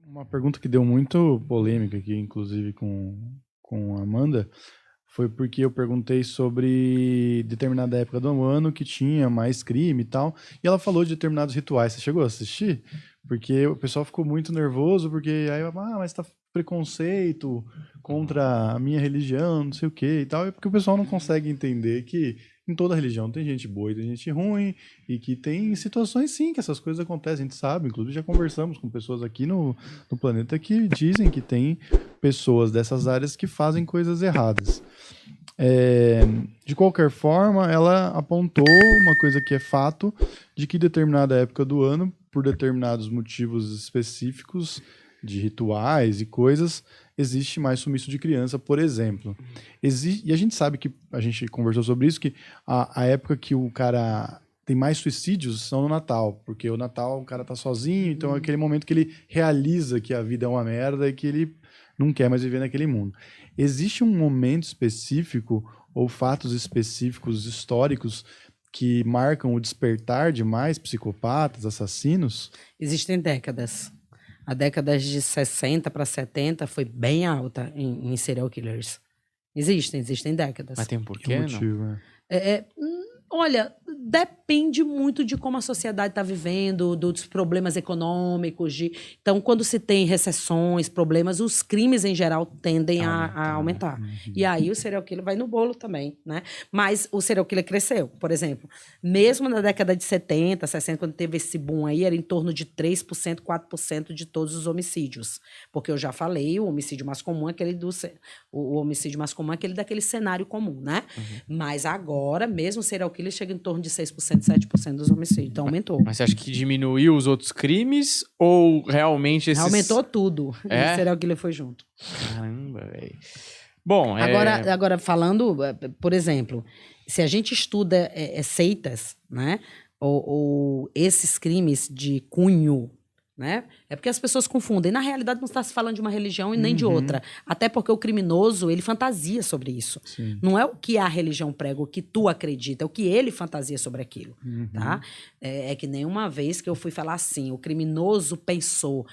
Uma pergunta que deu muito polêmica aqui, inclusive com a Amanda, foi porque eu perguntei sobre determinada época do ano que tinha mais crime e tal, e ela falou de determinados rituais. Você chegou a assistir? Porque o pessoal ficou muito nervoso, porque aí, mas tá preconceito contra a minha religião, não sei o que e tal, é porque o pessoal não consegue entender que em toda religião tem gente boa e tem gente ruim, e que tem situações sim que essas coisas acontecem, a gente sabe, inclusive já conversamos com pessoas aqui no planeta que dizem que tem pessoas dessas áreas que fazem coisas erradas. É, de qualquer forma, ela apontou uma coisa que é fato, de que determinada época do ano, por determinados motivos específicos, de rituais e coisas, existe mais sumiço de criança, por exemplo. E a gente sabe que, a gente conversou sobre isso, que a época que o cara tem mais suicídios são no Natal, porque o Natal o cara tá sozinho, então é aquele momento que ele realiza que a vida é uma merda e que ele não quer mais viver naquele mundo. Existe um momento específico ou fatos específicos históricos que marcam o despertar de mais psicopatas, assassinos? Existem décadas. A década de 60 para 70 foi bem alta em serial killers. Existem décadas. Mas tem um porquê, não? Motivo, Olha, depende muito de como a sociedade está vivendo, dos problemas econômicos. Então, quando se tem recessões, problemas, os crimes em geral tendem a aumentar. E aí o serial killer vai no bolo também, né? Mas o serial killer cresceu, por exemplo. Mesmo na década de 70, 60, quando teve esse boom aí, era em torno de 3%, 4% de todos os homicídios. Porque eu já falei, o homicídio mais comum é aquele o homicídio mais comum é aquele daquele cenário comum, né? Mas agora, mesmo o serial killer chega em torno de 6%, 7% dos homicídios. Então, aumentou. Mas você acha que diminuiu os outros crimes ou realmente esses... Aumentou tudo. É? O serial killer foi junto. Caramba, velho. Bom, Agora, falando, por exemplo, se a gente estuda seitas, né? Ou esses crimes de cunho, né? É porque as pessoas confundem. Na realidade, não está se falando de uma religião e nem de outra. Até porque o criminoso, ele fantasia sobre isso. Sim. Não é o que a religião prega, o que tu acredita, é o que ele fantasia sobre aquilo, tá? É que nenhuma vez que eu fui falar assim, o criminoso pensou...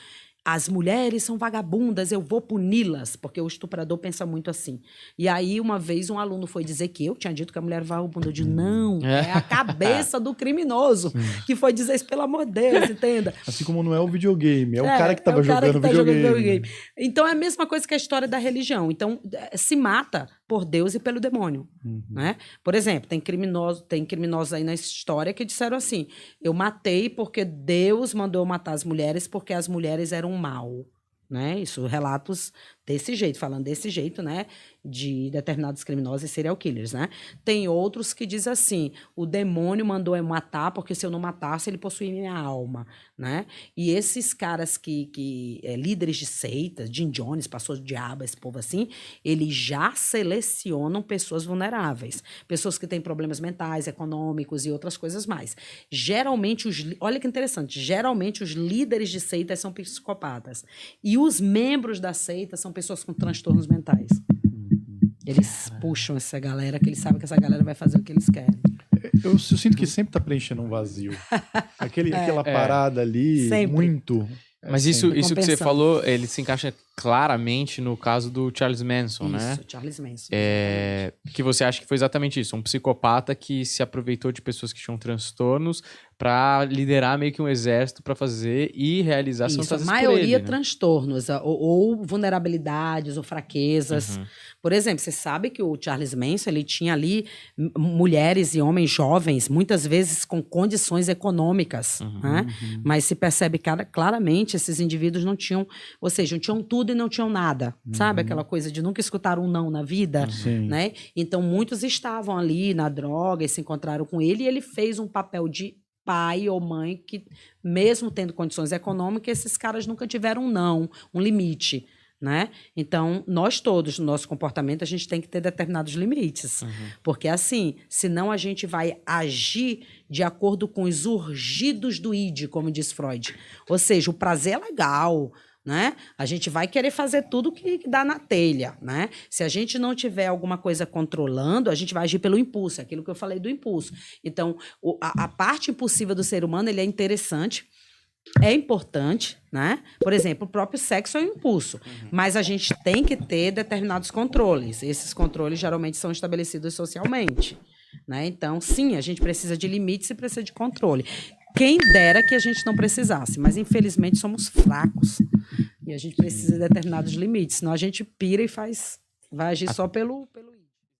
As mulheres são vagabundas, eu vou puni-las, porque o estuprador pensa muito assim. E aí, uma vez, um aluno foi dizer que eu tinha dito que a mulher era vagabunda. Eu disse, não, é a cabeça do criminoso que foi dizer isso, pelo amor de Deus, entenda. Assim como não é o videogame, é o cara que estava jogando videogame. Então, é a mesma coisa que a história da religião. Então, se mata por Deus e pelo demônio, né? Por exemplo, tem criminosos aí na história que disseram assim, eu matei porque Deus mandou eu matar as mulheres porque as mulheres eram mal, né? Isso, relatos desse jeito, falando desse jeito, né? De determinados criminosos e serial killers, né? Tem outros que dizem assim, o demônio mandou eu matar porque se eu não matasse, ele possuía minha alma, né? E esses caras líderes de seitas, Jim Jones, pastor do diabo, esse povo assim, eles já selecionam pessoas vulneráveis, pessoas que têm problemas mentais, econômicos e outras coisas mais. Geralmente, olha que interessante, geralmente os líderes de seitas são psicopatas e os membros da seita são pessoas com transtornos mentais. Eles puxam essa galera, que eles sabem que essa galera vai fazer o que eles querem. Eu sinto que sempre tá preenchendo um vazio. Aquela parada ali, sempre. Muito. Mas isso que você falou, ele se encaixa claramente no caso do Charles Manson, né? Isso, Charles Manson. Que você acha que foi exatamente isso, um psicopata que se aproveitou de pessoas que tinham transtornos para liderar meio que um exército para fazer e realizar suas fantasias por ele. A maioria transtornos, ou vulnerabilidades, ou fraquezas. Por exemplo, você sabe que o Charles Manson, ele tinha ali mulheres e homens jovens, muitas vezes com condições econômicas, né? Mas se percebe claramente, esses indivíduos não tinham, ou seja, não tinham tudo e não tinham nada, sabe? Aquela coisa de nunca escutar um não na vida, né? Então, muitos estavam ali na droga e se encontraram com ele e ele fez um papel de pai ou mãe que, mesmo tendo condições econômicas, esses caras nunca tiveram um não, um limite, né? Então, nós todos, no nosso comportamento, a gente tem que ter determinados limites. Porque, assim, senão a gente vai agir de acordo com os urgidos do id, como diz Freud. Ou seja, o prazer é legal, né? A gente vai querer fazer tudo que dá na telha, né? Se a gente não tiver alguma coisa controlando, a gente vai agir pelo impulso, aquilo que eu falei do impulso. Então, a parte impulsiva do ser humano, ele é interessante, é importante, né? Por exemplo, o próprio sexo é um impulso, mas a gente tem que ter determinados controles. Esses controles geralmente são estabelecidos socialmente, né? Então, sim, a gente precisa de limites e precisa de controle. Quem dera que a gente não precisasse, mas infelizmente somos fracos e a gente precisa de determinados limites, senão a gente pira e vai agir só pelo